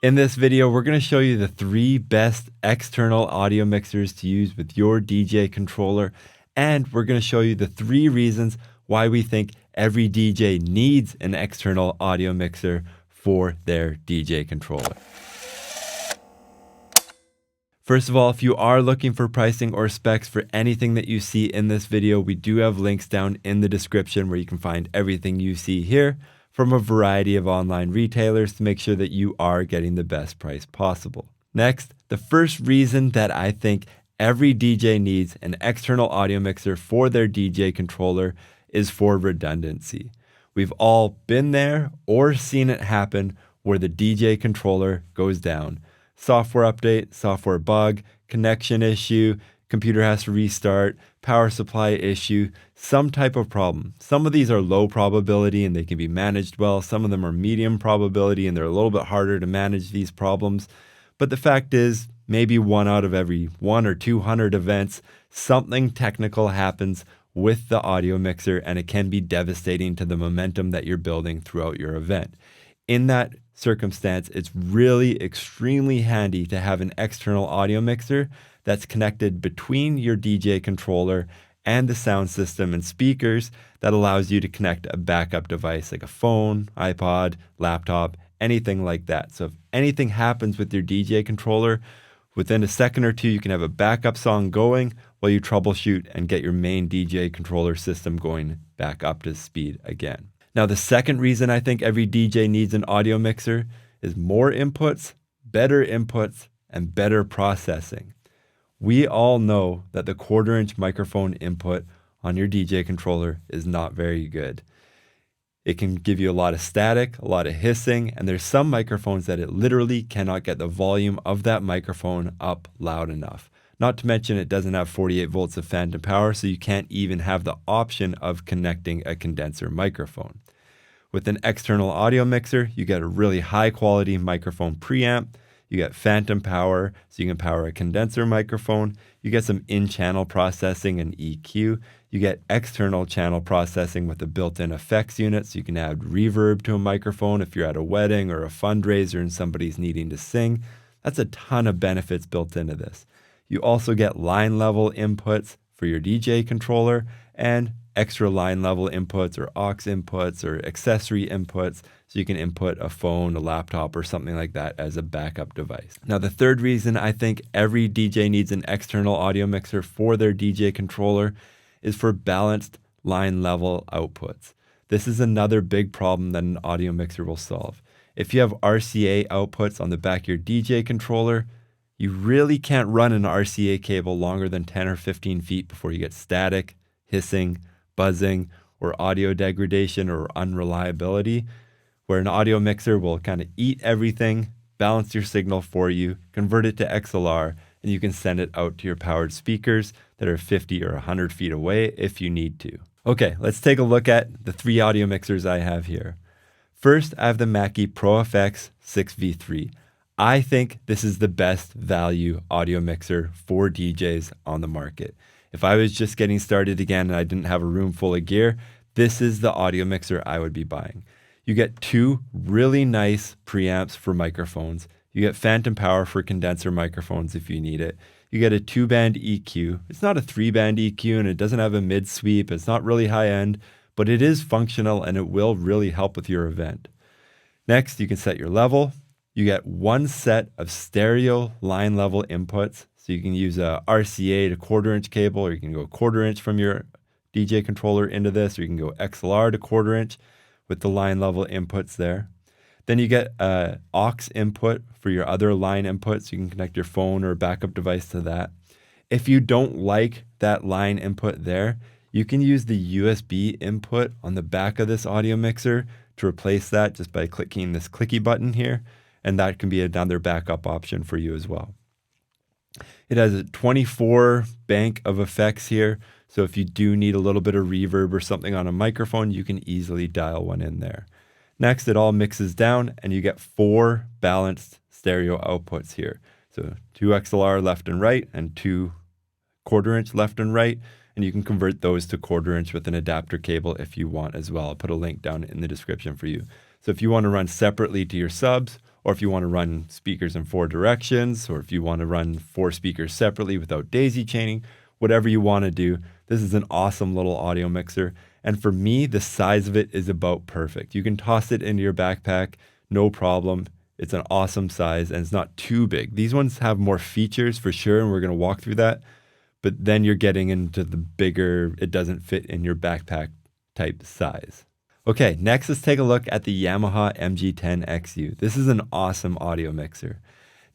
In this video, we're going to show you the 3 best external audio mixers to use with your DJ controller, and we're going to show you the 3 reasons why we think every DJ needs an external audio mixer for their DJ controller. First of all, if you are looking for pricing or specs for anything that you see in this video, we do have links down in the description where you can find everything you see here from a variety of online retailers to make sure that you are getting the best price possible. Next, the first reason that I think every DJ needs an external audio mixer for their DJ controller is for redundancy. We've all been there or seen it happen where the DJ controller goes down. Software update, software bug, connection issue, computer has to restart, power supply issue, some type of problem. Some of these are low probability and they can be managed well. Some of them are medium probability and they're a little bit harder to manage these problems. But the fact is, maybe 1 out of every 1 or 200 events, something technical happens with the audio mixer and it can be devastating to the momentum that you're building throughout your event. In that circumstance, it's really extremely handy to have an external audio mixer that's connected between your DJ controller and the sound system and speakers that allows you to connect a backup device like a phone, iPod, laptop, anything like that. So if anything happens with your DJ controller, within a second or two, you can have a backup song going while you troubleshoot and get your main DJ controller system going back up to speed again. Now, the second reason I think every DJ needs an audio mixer is more inputs, and better processing. We all know that the 1/4-inch microphone input on your DJ controller is not very good. It can give you a lot of static, a lot of hissing, and there's some microphones that it literally cannot get the volume of that microphone up loud enough. Not to mention it doesn't have 48 volts of phantom power, so you can't even have the option of connecting a condenser microphone. With an external audio mixer, you get a really high quality microphone preamp, you get phantom power, so you can power a condenser microphone, you get some in-channel processing and EQ, you get external channel processing with a built-in effects unit, so you can add reverb to a microphone if you're at a wedding or a fundraiser and somebody's needing to sing. That's a ton of benefits built into this. You also get line level inputs for your DJ controller and extra line level inputs or aux inputs or accessory inputs, so you can input a phone, a laptop, or something like that as a backup device. Now, the third reason I think every DJ needs an external audio mixer for their DJ controller is for balanced line level outputs. This is another big problem that an audio mixer will solve. If you have RCA outputs on the back of your DJ controller, you really can't run an RCA cable longer than 10 or 15 feet before you get static, hissing, buzzing, or audio degradation or unreliability, where an audio mixer will kind of eat everything, balance your signal for you, convert it to XLR, and you can send it out to your powered speakers that are 50 or 100 feet away if you need to. Okay, let's take a look at the 3 audio mixers I have here. First, I have the Mackie ProFX6v3. I think this is the best value audio mixer for DJs on the market. If I was just getting started again and I didn't have a room full of gear, this is the audio mixer I would be buying. You get 2 really nice preamps for microphones. You get phantom power for condenser microphones if you need it. You get a 2-band EQ. It's not a 3-band EQ and it doesn't have a mid sweep. It's not really high end, but it is functional and it will really help with your event. Next, you can set your level. You get 1 set of stereo line level inputs. So you can use a RCA to 1/4-inch cable, or you can go 1/4-inch from your DJ controller into this, or you can go XLR to 1/4-inch with the line level inputs there. Then you get a aux input for your other line inputs. You can connect your phone or backup device to that. If you don't like that line input there, you can use the USB input on the back of this audio mixer to replace that just by clicking this clicky button here, and that can be another backup option for you as well. It has a 24 bank of effects here, so if you do need a little bit of reverb or something on a microphone, you can easily dial one in there. Next, it all mixes down and you get 4 balanced stereo outputs here. So 2 XLR left and right and 2 1/4-inch left and right, and you can convert those to 1/4-inch with an adapter cable if you want as well. I'll put a link down in the description for you. So if you want to run separately to your subs or if you want to run speakers in 4 directions, or if you want to run 4 speakers separately without daisy chaining, whatever you want to do, this is an awesome little audio mixer. And for me, the size of it is about perfect. You can toss it into your backpack, no problem. It's an awesome size and it's not too big. These ones have more features for sure, and we're going to walk through that. But then you're getting into the bigger, it doesn't fit in your backpack type size. Okay, next let's take a look at the Yamaha MG10XU. This is an awesome audio mixer.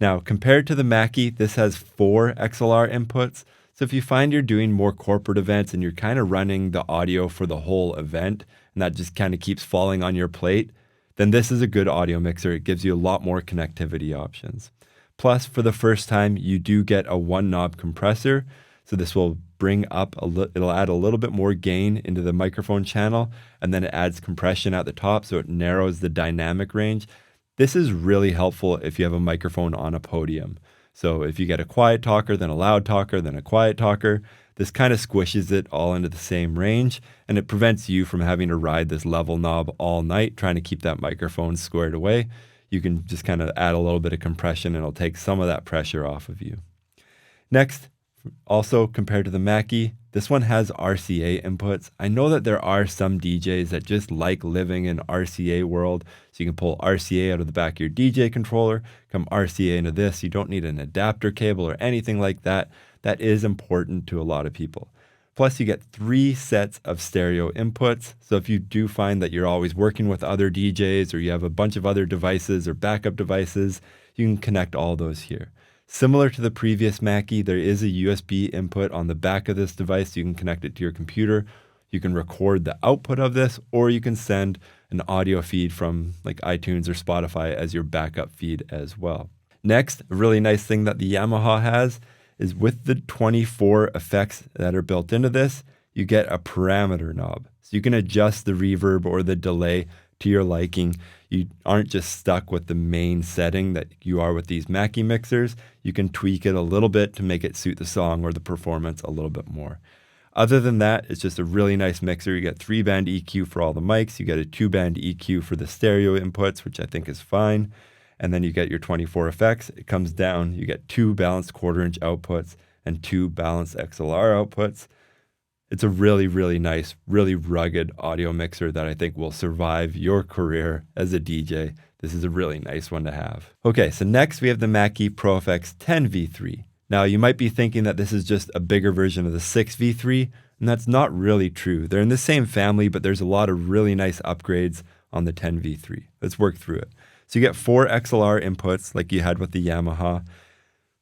Now, compared to the Mackie, this has 4 XLR inputs. So if you find you're doing more corporate events and you're kind of running the audio for the whole event, and that just kind of keeps falling on your plate, then this is a good audio mixer. It gives you a lot more connectivity options. Plus, for the first time, you do get a 1-knob compressor. So this will bring up, it'll add a little bit more gain into the microphone channel, and then it adds compression at the top, so it narrows the dynamic range. This is really helpful if you have a microphone on a podium. So if you get a quiet talker, then a loud talker, then a quiet talker, this kind of squishes it all into the same range, and it prevents you from having to ride this level knob all night trying to keep that microphone squared away. You can just kind of add a little bit of compression and it'll take some of that pressure off of you. Next, also compared to the Mackie, this one has RCA inputs. I know that there are some DJs that just like living in RCA world. So you can pull RCA out of the back of your DJ controller, come RCA into this. You don't need an adapter cable or anything like that. That is important to a lot of people. Plus you get 3 sets of stereo inputs. So if you do find that you're always working with other DJs or you have a bunch of other devices or backup devices, you can connect all those here. Similar to the previous Mackie, there is a USB input on the back of this device. You can connect it to your computer. You can record the output of this, or you can send an audio feed from like iTunes or Spotify as your backup feed as well. Next, a really nice thing that the Yamaha has is with the 24 effects that are built into this, you get a parameter knob. So you can adjust the reverb or the delay to your liking. You aren't just stuck with the main setting that you are with these Mackie mixers. You can tweak it a little bit to make it suit the song or the performance a little bit more. Other than that, it's just a really nice mixer. You get 3-band EQ for all the mics. You get a 2-band EQ for the stereo inputs, which I think is fine. And then you get your 24 effects. It comes down. You get 2 balanced 1/4-inch outputs and 2 balanced XLR outputs. It's a really, really nice, really rugged audio mixer that I think will survive your career as a DJ. This is a really nice one to have. Okay, so next we have the Mackie ProFX10v3. Now you might be thinking that this is just a bigger version of the 6v3, and that's not really true. They're in the same family, but there's a lot of really nice upgrades on the 10v3. Let's work through it. So you get 4 XLR inputs like you had with the Yamaha.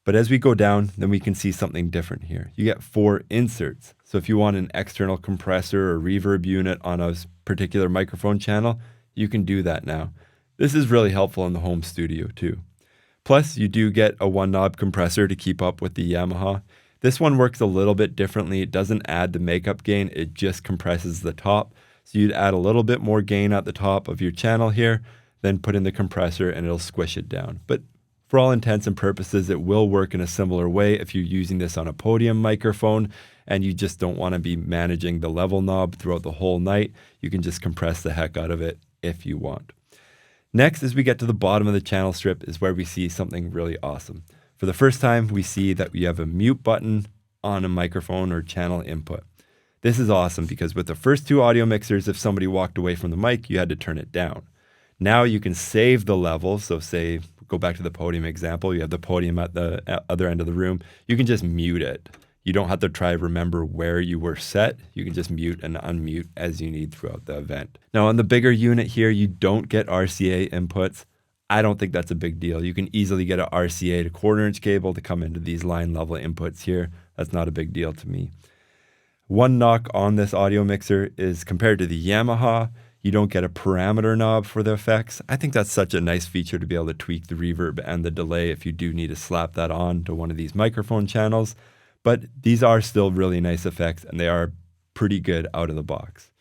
But as we go down, then we can see something different here. You get 4 inserts. So if you want an external compressor or reverb unit on a particular microphone channel, you can do that now. This is really helpful in the home studio too. Plus, you do get a 1-knob compressor to keep up with the Yamaha. This one works a little bit differently. It doesn't add the makeup gain, it just compresses the top. So you'd add a little bit more gain at the top of your channel here, then put in the compressor and it'll squish it down. But for all intents and purposes, it will work in a similar way if you're using this on a podium microphone and you just don't want to be managing the level knob throughout the whole night. You can just compress the heck out of it if you want. Next, as we get to the bottom of the channel strip, is where we see something really awesome. For the first time, we see that we have a mute button on a microphone or channel input. This is awesome because with the first 2 audio mixers, if somebody walked away from the mic, you had to turn it down. Now you can save the level. So say, go back to the podium example, you have the podium at the other end of the room. You can just mute it. You don't have to try to remember where you were set. You can just mute and unmute as you need throughout the event. Now on the bigger unit here, you don't get RCA inputs. I don't think that's a big deal. You can easily get a RCA to 1/4-inch cable to come into these line level inputs here. That's not a big deal to me. One knock on this audio mixer is compared to the Yamaha, you don't get a parameter knob for the effects. I think that's such a nice feature to be able to tweak the reverb and the delay if you do need to slap that on to one of these microphone channels. But these are still really nice effects and they are pretty good out of the box.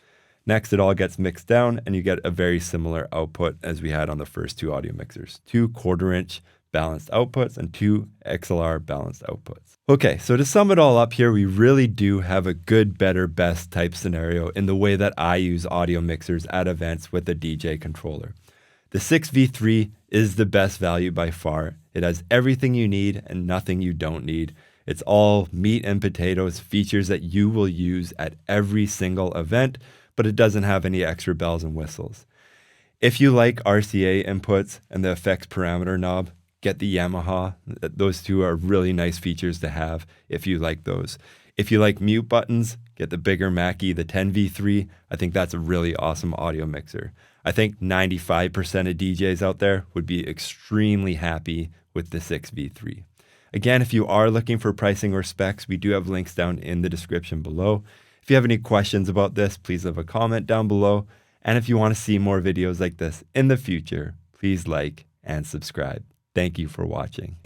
Next, it all gets mixed down and you get a very similar output as we had on the first 2 audio mixers. 2 1/4-inch balanced outputs and 2 XLR balanced outputs. Okay, so to sum it all up here, we really do have a good, better, best type scenario in the way that I use audio mixers at events with a DJ controller. The 6v3 is the best value by far. It has everything you need and nothing you don't need. It's all meat and potatoes, features that you will use at every single event, but it doesn't have any extra bells and whistles. If you like RCA inputs and the effects parameter knob, get the Yamaha. Those two are really nice features to have if you like those. If you like mute buttons, get the bigger Mackie, the 10v3. I think that's a really awesome audio mixer. I think 95% of DJs out there would be extremely happy with the 6v3. Again, if you are looking for pricing or specs, we do have links down in the description below. If you have any questions about this, please leave a comment down below. And if you want to see more videos like this in the future, please like and subscribe. Thank you for watching.